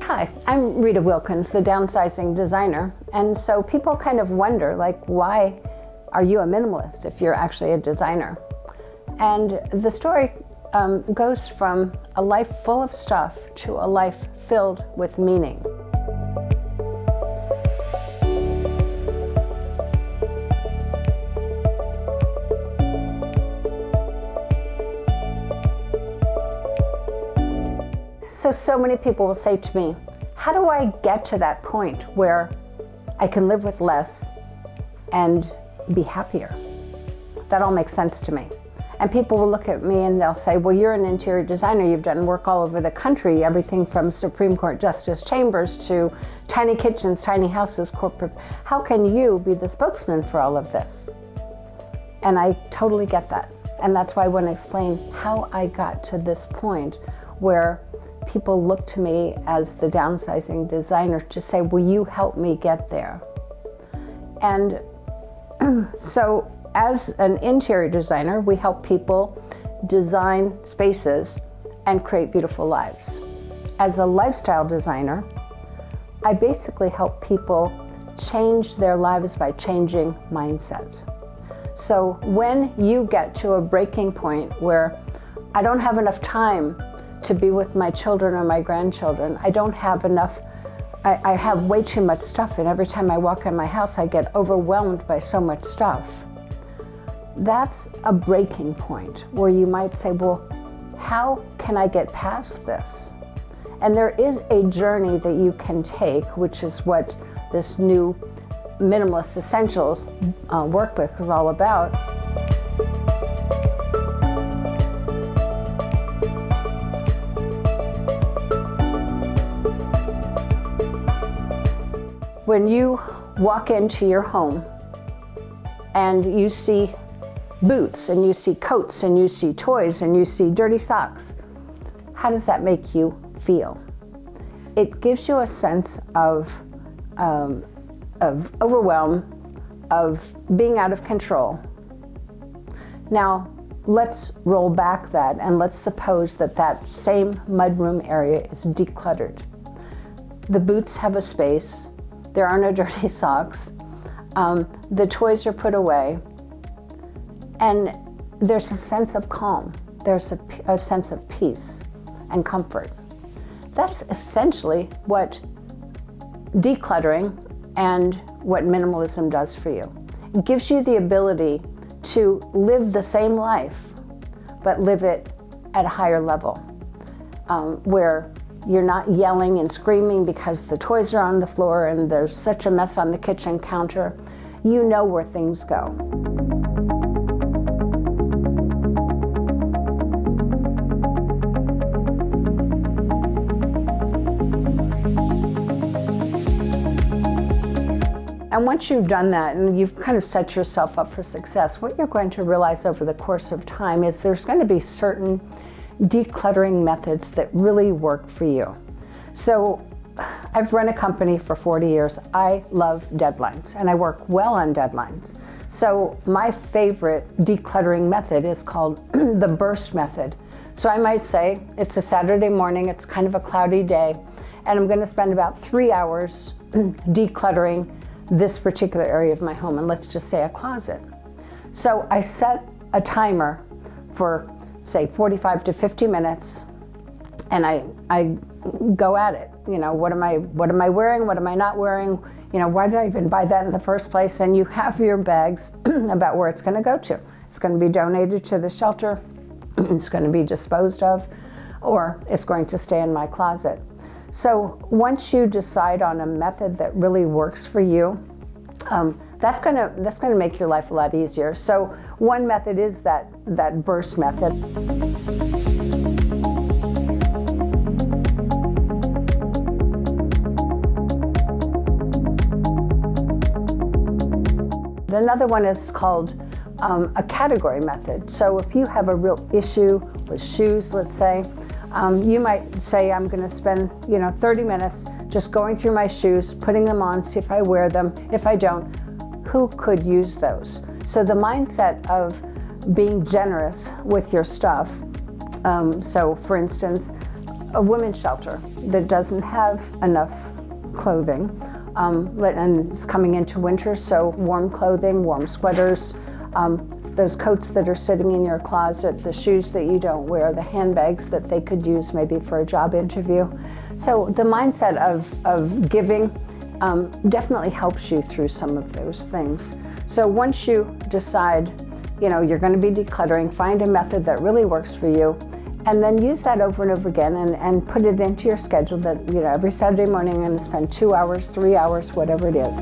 Hi, I'm Rita Wilkins, the Downsizing Designer. And so people kind of wonder, like, why are you a minimalist if you're actually a designer? And the story goes from a life full of stuff to a life filled with meaning. So many people will say to me, how do I get to that point where I can live with less and be happier? That all makes sense to me. And people will look at me and they'll say, well, you're an interior designer. You've done work all over the country, everything from Supreme Court Justice chambers to tiny kitchens, tiny houses, corporate. How can you be the spokesman for all of this? And I totally get that. And that's why I want to explain how I got to this point where people look to me as the downsizing designer to say, will you help me get there? And so as an interior designer, we help people design spaces and create beautiful lives. As a lifestyle designer, I basically help people change their lives by changing mindset. So when you get to a breaking point where I don't have enough time to be with my children or my grandchildren, I don't have enough, I have way too much stuff, and every time I walk in my house I get overwhelmed by so much stuff. That's a breaking point where you might say, well, how can I get past this? And there is a journey that you can take, which is what this new Minimalist Essentials workbook is all about. When you walk into your home and you see boots and you see coats and you see toys and you see dirty socks, how does that make you feel? It gives you a sense of overwhelm, of being out of control. Now, let's roll back that and let's suppose that that same mudroom area is decluttered. The boots have a space. There are no dirty socks. The toys are put away. And there's a sense of calm. There's a sense of peace and comfort. That's essentially what decluttering and what minimalism does for you. It gives you the ability to live the same life, but live it at a higher level, where you're not yelling and screaming because the toys are on the floor and there's such a mess on the kitchen counter. You know where things go. And once you've done that and you've kind of set yourself up for success, what you're going to realize over the course of time is there's going to be certain decluttering methods that really work for you. So I've run a company for 40 years. I love deadlines and I work well on deadlines. So my favorite decluttering method is called the burst method. So I might say it's a Saturday morning, it's kind of a cloudy day, and I'm going to spend about 3 hours decluttering this particular area of my home, and let's just say a closet. So I set a timer for say 45 to 50 minutes, and I go at it. You know, what am I wearing? What am I not wearing? You know, why did I even buy that in the first place? And you have your bags about where it's going to go to. It's going to be donated to the shelter, it's going to be disposed of, or it's going to stay in my closet. So once you decide on a method that really works for you, that's going to make your life a lot easier. So one method is that burst method. Another one is called a category method. So if you have a real issue with shoes, let's say, you might say, I'm going to spend 30 minutes just going through my shoes, putting them on, see if I wear them. If I don't, who could use those? So the mindset of being generous with your stuff. So for instance, a women's shelter. that doesn't have enough clothing, and it's coming into winter, so warm clothing, warm sweaters, those coats that are sitting in your closet, the shoes that you don't wear, the handbags that they could use maybe for a job interview. So the mindset of giving definitely helps you through some of those things. So once you decide, you're going to be decluttering, find a method that really works for you, and then use that over and over again and put it into your schedule that, every Saturday morning I'm going to spend 2 hours, 3 hours, whatever it is.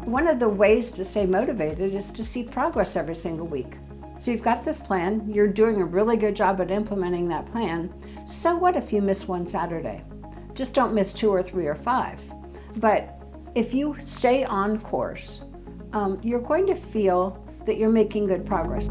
One of the ways to stay motivated is to see progress every single week. So you've got this plan, you're doing a really good job at implementing that plan. So what if you miss one Saturday? Just don't miss 2 or 3 or 5. But if you stay on course, you're going to feel that you're making good progress.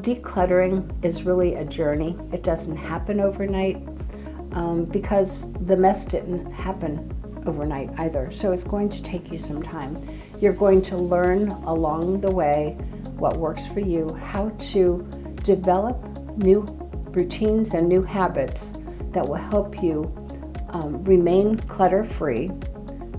Decluttering is really a journey. It doesn't happen overnight because the mess didn't happen overnight either. So it's going to take you some time. You're going to learn along the way what works for you, how to develop new routines and new habits that will help you remain clutter-free.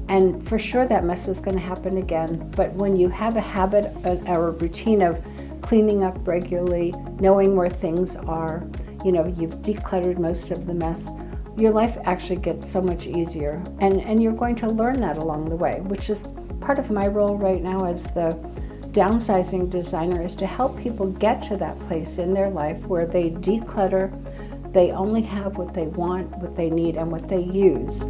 And for sure that mess is going to happen again, but when you have a habit or a routine of cleaning up regularly, knowing where things are, you've decluttered most of the mess, your life actually gets so much easier. And you're going to learn that along the way, which is part of my role right now as the Downsizing Designer, is to help people get to that place in their life where they declutter, they only have what they want, what they need, and what they use.